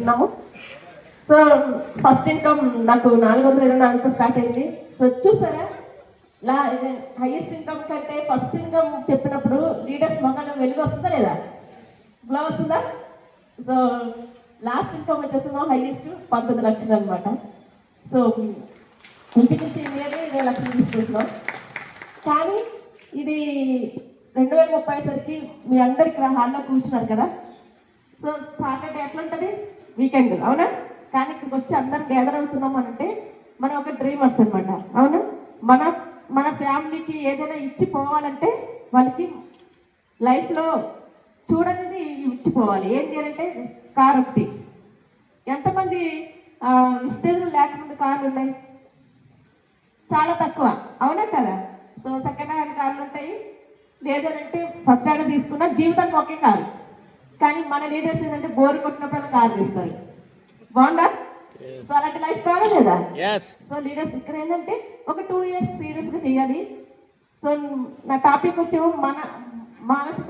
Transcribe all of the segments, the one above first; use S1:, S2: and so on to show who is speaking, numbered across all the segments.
S1: చెప్తున్నాము. So first income నాకు 424తో start అయింది. సో చూసారా హైయెస్ట్ ఇన్కమ్ కంటే ఫస్ట్ ఇన్కమ్ చెప్పినప్పుడు లీడర్స్ మొక్కలు వెలుగు వస్తుందా లేదా, గ్లో వస్తుందా? సో లాస్ట్ ఇన్కమ్ వచ్చేసి హైయెస్ట్ 19 లక్షలు అనమాట. సో ఇంచుమించి నియర్లీ 20 లక్షలు తీసుకుంటున్నాం. కానీ ఇది 2030 సరికి మీ అందరు ఇక్కడ హాల్లో కూర్చున్నారు కదా. సో సాటర్డే ఎట్లా ఉంటుంది, వీకెండ్ అవునా? కానీ ఇక్కడికి వచ్చి అందరం గ్యాదర్ అవుతున్నాం అంటే మనం ఒక డ్రీమర్స్ అనమాట. అవును, మన ఫ్యామిలీకి ఏదైనా ఇచ్చి పోవాలంటే వాళ్ళకి లైఫ్లో చూడనిది ఇచ్చిపోవాలి. ఏం చేయాలంటే కార్ ఒకటి. ఎంతమంది విస్టేజ్లు లేకముందు కార్లు ఉన్నాయి? చాలా తక్కువ, అవునా కదా? సో సెకండ్ హ్యాండ్ కార్లు ఉంటాయి, లేదంటే ఫస్ట్ హ్యాండ్ తీసుకున్న జీవితానికి ఒకే కారు. కానీ మన లీడర్స్ ఏంటంటే బోర్ కొట్టినప్పుడు కారు తీస్తారు. బాగుందా? సో అలాంటి లైఫ్ కావాలి లేదా? సో లీడర్స్ ఇక్కడ ఏంటంటే ఒక 2 years సీరియస్గా చేయాలి. సో నా టాపిక్ వచ్చేమో మన మానసిక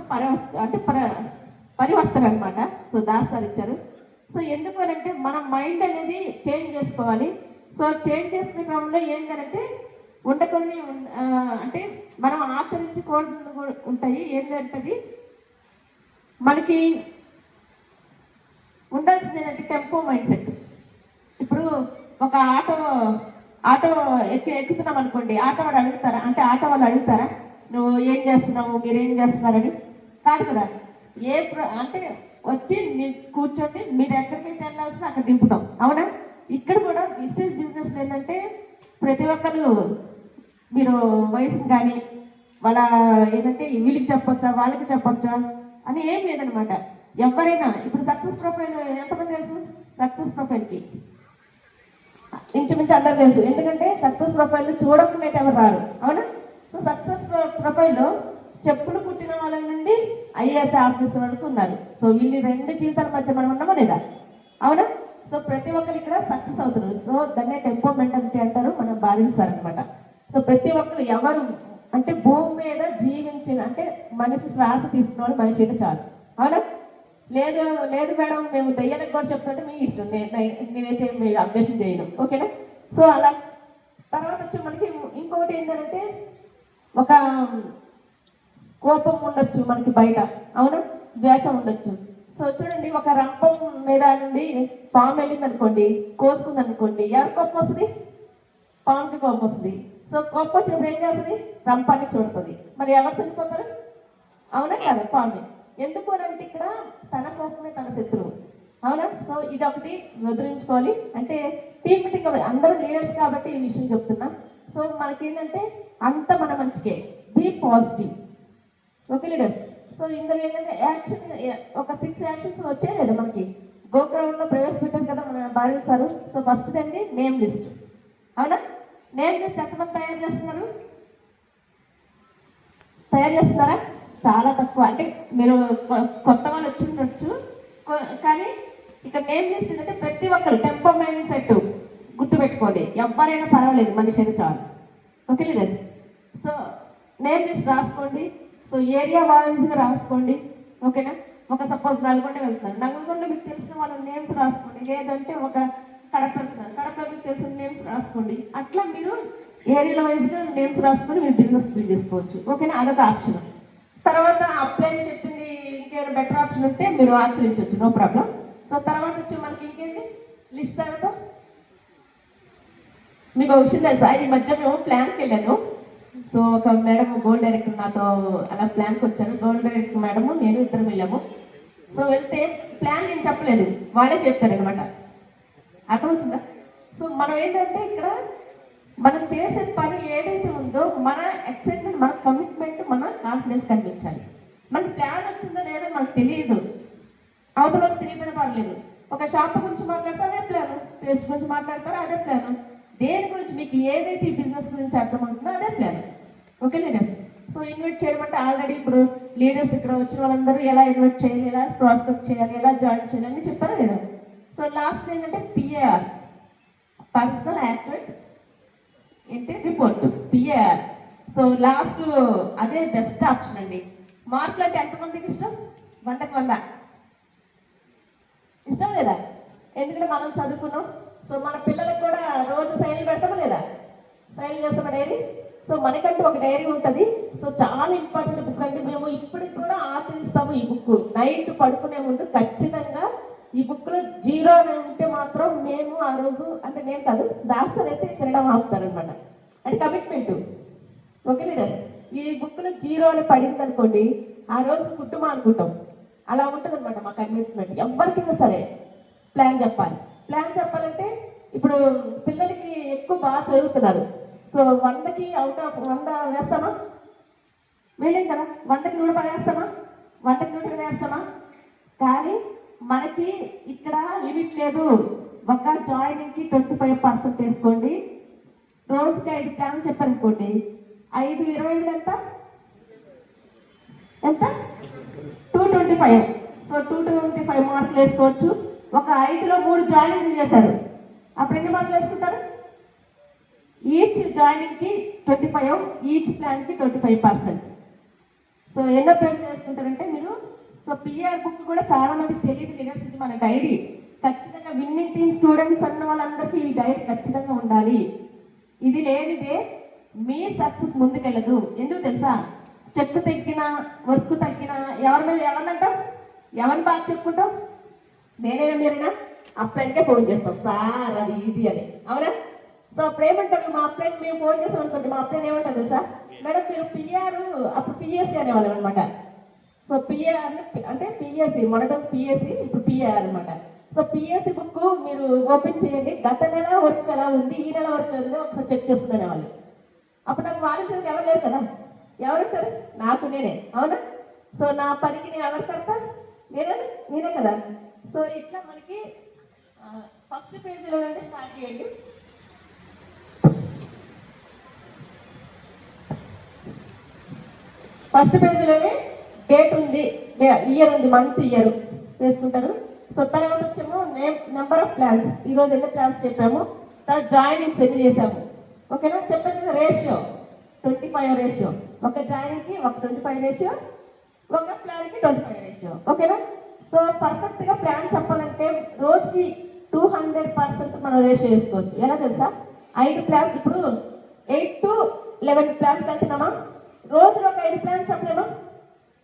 S1: పరివర్తన అనమాట. సో దాస్ సార్ ఇచ్చారు. సో ఎందుకు అంటే మన మైండ్ అనేది చేంజ్ చేసుకోవాలి. సో చేంజ్ చేసుకునే క్రమంలో ఏంటంటే ఉండకొని అంటే మనం ఆచరించుకోవడం ఉంటాయి. ఏంటంటే మనకి ఉండాల్సింది ఏంటంటే టెంపో మైండ్ సెట్. ఇప్పుడు ఒక ఆటో ఎక్కుతున్నాం అనుకోండి, ఆటో వాళ్ళు అడుగుతారా? అంటే ఆటో వాళ్ళు అడుగుతారా నువ్వు ఏం చేస్తున్నావు, మీరేం చేస్తున్నారని? కాదు కదా. అంటే వచ్చి కూర్చోండి, మీరు ఎక్కడికైతే వెళ్ళాల్సిన అక్కడ దింపుతాం, అవునా? ఇక్కడ కూడా విజిటేజ్ బిజినెస్ ఏంటంటే ప్రతి ఒక్కరు మీరు వయసుని కానీ వాళ్ళ ఏంటంటే వీళ్ళకి చెప్పొచ్చా వాళ్ళకి చెప్పొచ్చా అని ఏం లేదనమాట. ఎవరైనా ఇప్పుడు సక్సెస్ ప్రొఫైల్ ఎంతమంది తెలుసు? సక్సెస్ ప్రొఫైల్కి ఇంచుమించు అందరు తెలుసు. ఎందుకంటే సక్సెస్ ప్రొఫైల్ చూడకుండా ఎవరు రారు, అవునా? సో సక్సెస్ ప్రొఫైల్లో చెప్పులు పుట్టిన వాళ్ళ నుండి ఐఏఎస్ ఆఫీసర్ వరకు ఉన్నారు. సో వీళ్ళు 2 జీవితాల మధ్య మనం ఉన్నామా లేదా, అవునా? సో ప్రతి ఒక్కరు ఇక్కడ సక్సెస్ అవుతున్నారు. సో దాన్ని టెంపో మెంటాలిటీ అంటారు, మనం భావిస్తారు అనమాట. సో ప్రతి ఒక్కరు ఎవరు అంటే భూమి మీద జీవించిన అంటే మనిషి శ్వాస తీసుకున్న మనిషి అయితే చాలు, అవునా? లేదు మేడం మేము దయ్యానికి కూడా చెప్తుంటే మీ ఇష్టం, నేనైతే మీరు అభ్యాసం చేయను, ఓకేనా? సో అలా తర్వాత వచ్చి మనకి ఇంకొకటి ఏంటంటే ఒక కోపం ఉండొచ్చు మనకి బయట, అవును, ద్వేషం ఉండొచ్చు. సో చూడండి, ఒక రంపం మీద నుండి పాము వెళ్ళింది అనుకోండి, కోసుకుంది అనుకోండి, ఎవరి కోపం వస్తుంది? పాముకి కోపం వస్తుంది. సో కోపం వచ్చినప్పుడు ఏం చేస్తుంది? రంపాన్ని చూడుతుంది. మరి ఎవరు చనిపోతారు? అవునా కదా? పాము. ఎందుకు అంటే ఇక్కడ తన కోపమే తన శత్రువు, అవునా? సో ఇది ఒకటి వదిలించుకోవాలి. అంటే టీమ్ మీటింగ్ అందరూ లీడర్స్ కాబట్టి ఈ విషయం చెప్తున్నా. సో మనకేంటంటే అంత మన మంచికే, be positive, okay leaders? So ఇందులో ఏంటంటే యాక్షన్ ఒక 6 యాక్షన్స్ వచ్చాయి లేదా మనకి గోగ్రౌండ్లో ప్రవేశపెట్టారు కదా మన భావిస్తారు. సో ఫస్ట్ అండి నేమ్ లిస్ట్, అవునా? నేమ్ లిస్ట్ ఎంతమంది తయారు చేస్తున్నారా? చాలా తక్కువ. అంటే మీరు కొత్త వాళ్ళు వచ్చి ఉండొచ్చు, కానీ ఇక నేమ్ లిస్ట్ ఏంటంటే ప్రతి ఒక్కరు టెంపో మైండ్ సెట్ గుర్తుపెట్టుకోండి. ఎవరైనా పర్వాలేదు, మనిషి అయితే చాలు, okay leaders? So name list రాసుకోండి. సో ఏరియా వైజ్గా రాసుకోండి, ఓకేనా? ఒక సపోజ్ నల్గొండ వెళ్తున్నారు, నల్గొండలో మీకు తెలిసిన వాళ్ళ నేమ్స్ రాసుకోండి. లేదంటే ఒక కడప వెళ్తున్నారు, కడపలో మీకు తెలిసిన నేమ్స్ రాసుకోండి. అట్లా మీరు ఏరియా వైజ్గా నేమ్స్ రాసుకొని మీరు బిజినెస్ బిల్డ్ చేసుకోవచ్చు, ఓకేనా? అదొక ఆప్షన్. తర్వాత అప్లై చెప్పింది ఇంకేమైనా బెటర్ ఆప్షన్ ఉంటే మీరు ఆచరించవచ్చు, నో ప్రాబ్లం. సో తర్వాత వచ్చి మనకి ఇంకేంటి లిస్ట్ తర్వాత మీకు ఒక విషయం తెలుసా? ఈ మధ్య మేము ప్లాన్కి వెళ్ళాను. సో ఒక మేడం గోల్డ్ డైరెక్టర్ నాతో అలా ప్లాన్కి వచ్చాను. గోల్డ్ డైరెక్టర్ మేడము నేను ఇద్దరం వెళ్ళాము. సో వెళ్తే ప్లాన్ నేను చెప్పలేదు, వాళ్ళే చెప్తారనమాట, అర్థమవుతుందా? సో మనం ఏంటంటే ఇక్కడ మనం చేసే పని ఏదైతే ఉందో మన ఎక్సైట్మెంట్, మన కమిట్మెంట్, మన కాన్ఫిడెన్స్ కనిపించాలి. మనకి ప్లాన్ వచ్చిందో లేదో మనకు తెలియదు, అవతల తెలియకపోయినా పర్లేదు. ఒక షాప్ గురించి మాట్లాడితే అదే ప్లాను, పేస్ట్ గురించి మాట్లాడతారో అదే ప్లాను, దేని గురించి మీకు ఏదైతే ఈ బిజినెస్ గురించి అర్థమవుతుందో అదే plan, okay leaders? So invite చేయమంటే ఆల్రెడీ ఇప్పుడు లీడర్స్ ఇక్కడ వచ్చిన వాళ్ళందరూ ఎలా ఇన్వైట్ చేయాలి, ఎలా ప్రాస్పెక్ట్ చేయాలి, ఎలా జాయిన్ చేయాలి అని చెప్పారు లేదా? సో లాస్ట్ ఏంటంటే పిఏఆర్, పర్సనల్ యాక్టివేట్ ఏంటి రిపోర్ట్, పిఏఆర్. సో లాస్ట్ అదే బెస్ట్ ఆప్షన్ అండి. మార్కులు అంటే ఎంతమందికి ఇష్టం? 100కి 100 ఇష్టం లేదా? ఎందుకంటే మనం చదువుకున్నాం. సో మన పిల్లలకు కూడా రోజు సైన్లు పెడతామా లేదా? సైన్లు చేస్తామా డైరీ? సో మనకంటూ ఒక డైరీ ఉంటుంది. సో చాలా ఇంపార్టెంట్ బుక్ అండి. మేము ఇప్పటికి కూడా ఆచరిస్తాము ఈ బుక్. నైట్ పడుకునే ముందు ఖచ్చితంగా ఈ బుక్లో జీరో అని ఉంటే మాత్రం మేము ఆ రోజు, అంటే నేను కాదు, దాసర్ అయితే తినడం ఆపుతారనమాట. అంటే కమిట్మెంట్. ఓకే లీడర్స్, ఈ బుక్లో జీరో అని పడింది అనుకోండి, ఆ రోజు ఫుడ్ మానుకుంటాం. అలా ఉంటుంది అనమాట మా కమిట్మెంట్. ఎవరికైనా సరే ప్లాన్ చెప్పాలి. ప్లాన్ చెప్పాలంటే ఇప్పుడు పిల్లలకి ఎక్కువ బాగా చదువుతున్నారు. సో 100కి అవుట్ ఆఫ్ 100 వేస్తామా? వేయలేం కదా. 100కి 110 వేస్తామా? 100కి 120 వేస్తామా? కానీ మనకి ఇక్కడ లిమిట్ లేదు. ఒక జాయినింగ్కి 25% వేసుకోండి. రోజుకి 5 ప్లాన్ చెప్పారనుకోండి, 5 25 ఎంత ఎంత 225. సో 225 మార్కులు వేసుకోవచ్చు. ఒక 5లో 3 జాయినింగ్ చేశారు, అప్పుడు ఎన్ని మార్కులు వేసుకుంటారు? ఈచ్ జాయినింగ్కి 25, ఈచ్ ప్లాన్కి 25%. సో ఎన్నో పేరు చేసుకుంటారంటే మీరు. సో పిఆర్ బుక్ కూడా చాలా మందికి తెలియదు లీడర్స్. ఇది మన డైరీ. ఖచ్చితంగా విన్నింగ్ టీమ్ స్టూడెంట్స్ అన్న వాళ్ళందరికీ ఈ డైరీ ఖచ్చితంగా ఉండాలి. ఇది లేనిదే మీ సక్సెస్ ముందుకెళ్ళదు. ఎందుకు తెలుసా? చెక్కు తగ్గిన, వర్క్ తగ్గిన ఎవరి మీద ఎవరినంటాం? ఎవరిని బాగా చెప్పుకుంటాం? నేనైనా మీరైనా అప్లైన్కే ఫోన్ చేస్తాం, సార్ అది ఇది అని, అవునా? సో అప్పుడు ఏమంటారు? మా అప్లైన్ మేము ఫోన్ చేసాం అనుకోండి, మా అప్లైన్ ఏమంటారు తెలుసా? మేడం మీరు పిఆర్, అప్పుడు పిఎస్సి అనేవాళ్ళం అనమాట. సో పిఆర్ అంటే పిఎస్సి, మొదట పిఎస్సి, ఇప్పుడు పిఆర్ అనమాట. సో పిఎస్సి బుక్ మీరు ఓపెన్ చేయండి, గత నెల వర్క్ ఎలా ఉంది, ఈ నెల వర్క్ ఎలా ఒకసారి చెక్ చేసుకునే వాళ్ళు. అప్పుడు నాకు వారించడానికి ఎవరు లేరు కదా. ఎవరుంటారు? నాకు నేనే, అవునా? సో నా పనికి నేను ఎవరు కడతా? నేనే కదా. సో ఇట్లా మనకి ఫస్ట్ పేజీలో స్టార్ట్ చేయండి. ఫస్ట్ పేజీలోనే డేట్ ఉంది, ఇయర్ ఉంది, మంత్ ఇయర్ వేసుకుంటారు. సో తర్వాత వచ్చేమో నెంబర్ ఆఫ్ ప్లాన్స్, ఈరోజు ఎన్ని ప్లాన్స్ చెప్పాము, తర్వాత జాయినింగ్స్ ఎన్ని చేసాము. ఓకేనా? చెప్పాను కదా, రేషియో 25 రేషియో. ఒక జాయినింగ్కి ఒక 25 రేషియో, ఒక ప్లాన్కి 25 రేషియో. ఓకేనా? సో పర్ఫెక్ట్గా ప్లాన్ చెప్పాలంటే రోజుకి 200% మనం రేషియో వేసుకోవచ్చు. ఎలా తెలుసా? 5 ప్లాన్స్, ఇప్పుడు 8 to 11 ప్లాన్స్ వెళ్తున్నామా? రోజులో ఒక 5 ప్లాన్స్ చెప్పలేమా?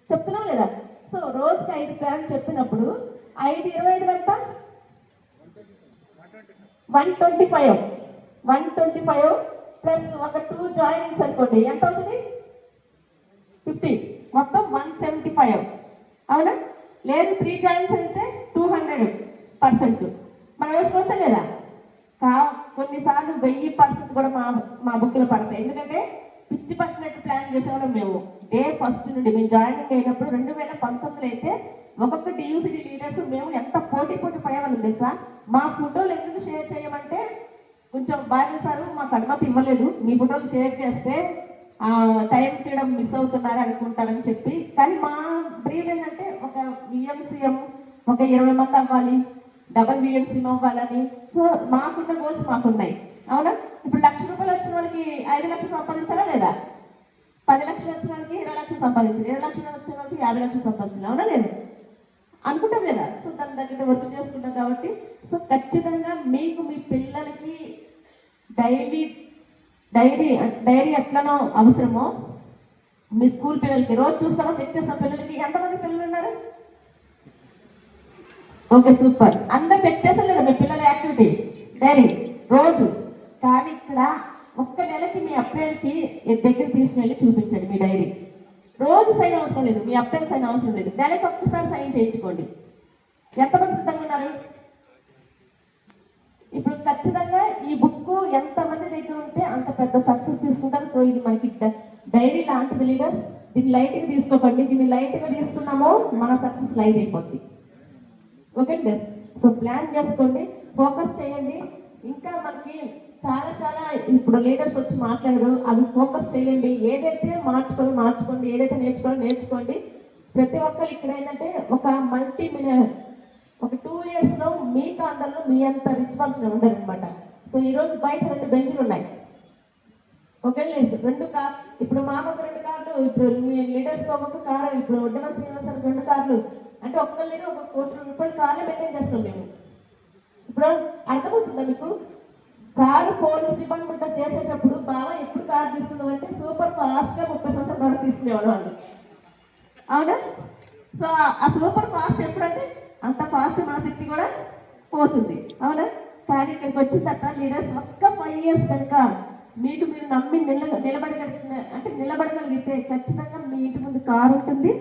S1: చెప్తున్నాం లేదా? సో రోజుకి 5 ప్లాన్స్ చెప్పినప్పుడు 5 25 ఎంత? 125. 125 ప్లస్ ఒక 2 జాయినింగ్స్ అనుకోండి, ఎంత అవుతుంది? 50. మొత్తం 175, అవునా? లేదు 3 జాయిన్స్ అయితే 200% మనం వేసుకోవచ్చా లేదా? కొన్నిసార్లు 1000% కూడా మా బుక్లో పడతాయి. ఎందుకంటే పిచ్చి పట్టినట్టు ప్లాన్ చేసేవాళ్ళం మేము. డే ఫస్ట్ నుండి మేము జాయినింగ్ అయినప్పుడు 2019 అయితే ఒక్కొక్క యూసిటీ లీడర్స్ మేము ఎంత పోటీ పడేవాళ్ళం తెలుసా? మా ఫోటోలు ఎందుకు షేర్ చేయమంటే, కొంచెం బాగా సార్ మాకు అనుమతి ఇవ్వలేదు, మీ ఫోటోలు షేర్ చేస్తే టైం తీయడం మిస్ అవుతున్నారు అనుకుంటారని చెప్పి. కానీ మా డ్రీమ్ ఏంటంటే ఒక విఎంసీఎం ఒక 20 మంది అవ్వాలి, డబల్ విఎంసీఎం అవ్వాలని. సో మాకున్న గోల్స్ మాకున్నాయి, అవునా? ఇప్పుడు ₹1,00,000 వచ్చిన వాళ్ళకి 5 లక్షలు సంపాదించాలా లేదా? 10 లక్షలు వచ్చిన వాళ్ళకి 20 లక్షలు సంపాదించాలి, 20 లక్షలు వచ్చిన వాళ్ళకి 50 లక్షలు సంపాదించాలి, అవునా లేదా? అనుకుంటాం లేదా? సో దాని దగ్గర వర్క్ చేసుకుంటాం కాబట్టి. సో ఖచ్చితంగా మీకు మీ పిల్లలకి డైరీ ఎట్లనో అవసరమో, మీ స్కూల్ పిల్లలకి రోజు చూస్తామో, చెక్ చేస్తాం. పిల్లలకి ఎంతమంది పిల్లలు ఉన్నారు? Okay, super. అందరు చెక్ చేస్తారు లేదా మీ పిల్లల యాక్టివిటీ డైరీ రోజు? కానీ ఇక్కడ ఒక్క నెలకి మీ అబ్బాయికి దగ్గర తీసుకెళ్ళి చూపించండి మీ డైరీ. రోజు సైన్ అవసరం లేదు, మీ అబ్బాయికి సైన్ అవసరం లేదు, నెలకి ఒక్కసారి సైన్ చేయించుకోండి. ఎంతమంది సిద్ధంగా ఉన్నారు? ఇప్పుడు ఖచ్చితంగా ఈ బుక్ ఎంతమంది దగ్గర ఉంటే అంత పెద్ద సక్సెస్ తీసుకుంటారు. సో ఇది మనకి డైరీ లాంటిది లీడర్స్. దీన్ని లైట్గా తీసుకోకండి. దీన్ని లైట్గా తీసుకున్నామో మన సక్సెస్ లైట్ అయిపోద్ది. Okay leaders? సో ప్లాన్ చేసుకోండి, ఫోకస్ చేయండి. ఇంకా మనకి చాలా ఇప్పుడు లీడర్స్ వచ్చి మాట్లాడరు, అవి ఫోకస్ చేయండి. ఏదైతే మార్చుకోండి, ఏదైతే నేర్చుకోండి. ప్రతి ఒక్కరు ఇక్కడ ఏంటంటే ఒక మల్టీ మిలియనర్, ఒక 2 yearsలో మీకు అందరిలో మీ అంత రిచ్ పర్సన్ ఉండరు అనమాట. సో ఈరోజు బయట 2 బెంచ్లు ఉన్నాయి. ఓకే లేదు, 2 కార్, ఇప్పుడు మాకు ఒక 2 కార్లు, ఇప్పుడు మీ లీడర్స్ ఒక కారు, ఇప్పుడు ఒడ్డమ శ్రీనివాసానికి 2 కార్లు, అంటే ఒక్క లీడర్ ఒక ₹1 కోటి కార్లే మెయింటైన్ చేస్తాం మేము. ఇప్పుడు అర్థమవుతుందా మీకు? కారు పోలీస్ డిపార్ట్మెంట్ లో చేసేటప్పుడు బాగా ఎప్పుడు కారు తీస్తున్నాం అంటే సూపర్ ఫాస్ట్ గా 30 సంవత్సరాల వరకు తీసుకునేవాడు వాళ్ళు, అవునా? సో ఆ సూపర్ ఫాస్ట్ ఎప్పుడంటే అంత ఫాస్ట్ మన శక్తి కూడా పోతుంది, అవునా? కానీ ఇక్కడికి వచ్చిన తర్వాత లీడర్స్ ఒక్క 5 years కనుక మీకు మీరు నమ్మి నిలబడగలిగితే ఖచ్చితంగా మీ ఇంటి ముందు కారు ఉంటుంది,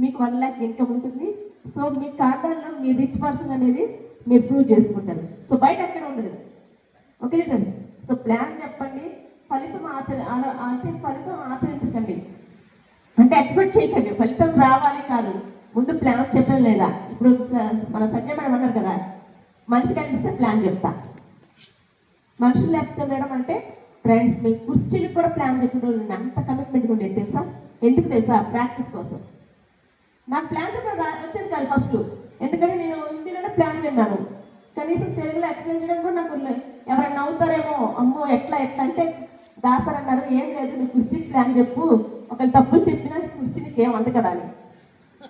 S1: మీకు 1 lakh ఇన్కమ్ ఉంటుంది. సో మీ ఖాతాలో మీ రిచ్ పర్సన్ అనేది మీరు ప్రూవ్ చేసుకుంటారు. సో బయట ఎక్కడ ఉండదు, ఓకే లీడర్? సో ప్లాన్ చెప్పండి, ఫలితం ఆచరించకండి. అంటే ఎక్స్పెక్ట్ చేయకండి ఫలితం రావాలి కాదు, ముందు ప్లాన్ చెప్పడం లేదా? ఇప్పుడు మన సంజయ్ మేడం అన్నారు కదా, మనిషి కనిపిస్తే ప్లాన్ చెప్తా, మనుషులు లేకపోతే మేడం అంటే ఫ్రెండ్స్ మీ కుర్చీకి కూడా ప్లాన్ చెప్పిన రోజు అంత కమిట్మెంట్ ఉండేది తెలుసా? ఎందుకు తెలుసా? ప్రాక్టీస్ కోసం. నాకు ప్లాన్ చెప్పడం వచ్చేది కాదు ఫస్ట్, ఎందుకంటే నేను హిందీలోనే ప్లాన్ విన్నాను, కనీసం తెలుగులో ఎక్స్ప్లెయిన్ చేయడం కూడా నాకు ఎవరైనా నవ్వుతారేమో, అమ్మో ఎట్లా అంటే దాసర్ అన్నారు, ఏం లేదు నువ్వు కుర్చీకి ప్లాన్ చెప్పు, ఒకళ్ళు తప్పులు చెప్పినా కుర్చీకి ఏం అందకదాలి.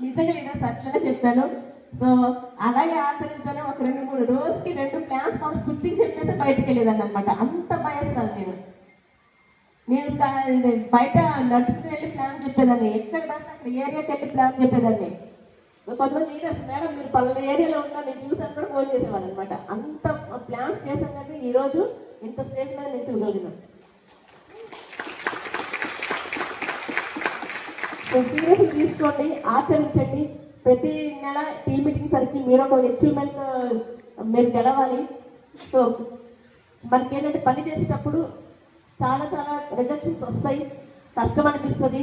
S1: నిజంగా నేను అట్లనే చెప్పాను. సో అలాగే ఆచరించాను. ఒక 2-3 రోజుకి 2 ప్లాన్స్ మాకు కుర్చీకి చెప్పేసి బయటకు వెళ్ళేదాన్ని అనమాట. అంత భయస్తాను నేను బయట నడుచుకుని వెళ్ళి ప్లాన్ చెప్పేదాన్ని, ఎక్కడ పడితే అక్కడ ఏరియాకి వెళ్ళి ప్లాన్ చెప్పేదాన్ని. కొంతమంది లీడర్స్ మేడం మీరు పలానా ఏరియాలో ఉన్నా నేను చూసాను కూడా ఫోన్ చేసేవాళ్ళు అనమాట. అంత ప్లాన్స్ చేశాను కానీ ఈరోజు ఇంత స్టేజ్ మీద నిల్చోగలిగినాను. సో సీరియస్ తీసుకోండి, ఆచరించండి. ప్రతి నెల టీమ్ మీటింగ్ సరికి మీరు ఒక అచీవ్మెంట్ మీరు గెలవాలి. సో మనకి ఏంటంటే పని చేసేటప్పుడు చాలా రిజెక్షన్స్ వస్తాయి, కష్టం అనిపిస్తుంది.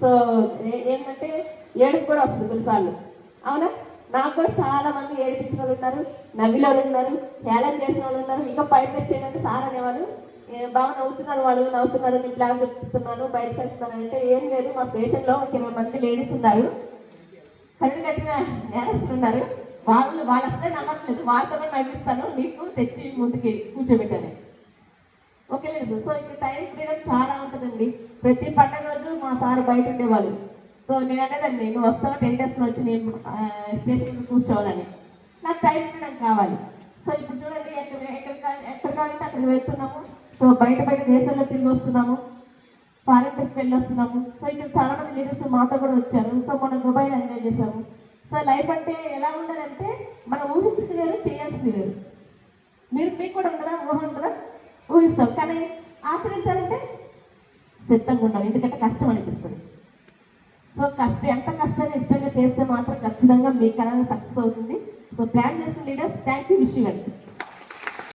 S1: సో ఏంటంటే ఏడుపు కూడా వస్తుంది కొన్నిసార్లు, అవునా? నాకు కూడా చాలా మంది ఏడిపించిన వాళ్ళు ఉన్నారు, నవ్విలో ఉన్నారు, హేళన చేసిన వాళ్ళు ఉన్నారు. ఇంకా పైకి వచ్చేదంటే సార్ అనేవాళ్ళు బాగా నవ్వుతున్నారు, వాళ్ళు నవ్వుతున్నారు, నేను ప్లాన్ చెప్తున్నాను బయటకు వెళ్తున్నాను అంటే, ఏం లేదు మా స్టేషన్లో 20 మంది లేడీస్ ఉన్నారు, కళ్ళు కట్టిన నేరస్తున్నారు, వాళ్ళు అసలే నమ్మట్లేదు, వాళ్ళతో నవ్విస్తాను, నీకు తెచ్చి ముందుకి కూర్చోబెట్టాను. ఓకే లేదు. సో ఇక్కడ టైం ఫ్రీడమ్ చాలా ఉంటుందండి. ప్రతి పండుగ రోజు మా సార్ బయట ఉండేవాళ్ళు. సో నేను అనేదండి, నువ్వు వస్తావు 10 days వచ్చి నేను స్టేషన్ కూర్చోవాలని, నాకు టైం ఫ్రీడమ్ కావాలి. సో ఇప్పుడు చూడండి ఎక్కడ కావాలంటే అక్కడికి వెళ్తున్నాము. సో బయట దేశాల్లో తిరిగి వస్తున్నాము, ఫారెన్ ట్రిప్ వెళ్ళి వస్తున్నాము. సో ఇక్కడ చాలా మంది లీడర్స్ మాతో కూడా వచ్చారు. సో మనం దుబాయ్లో ఎంజాయ్ చేసాము. సో లైఫ్ అంటే ఎలా ఉండాలంటే మనం ఊహించింది వేరు, చేయాల్సింది వేరు. మీకు కూడా ఉండదా? ఊహ ఉండదా? ఊహిస్తాం, కానీ ఆచరించాలంటే సిద్ధంగా ఉండాలి, ఎందుకంటే కష్టం అనిపిస్తుంది. సో ఎంత కష్టాన్ని ఇష్టంగా చేస్తే మాత్రం ఖచ్చితంగా మీ కళ సక్సెస్ అవుతుంది. సో ప్లాన్ చేసిన leaders, thank you, wish you well.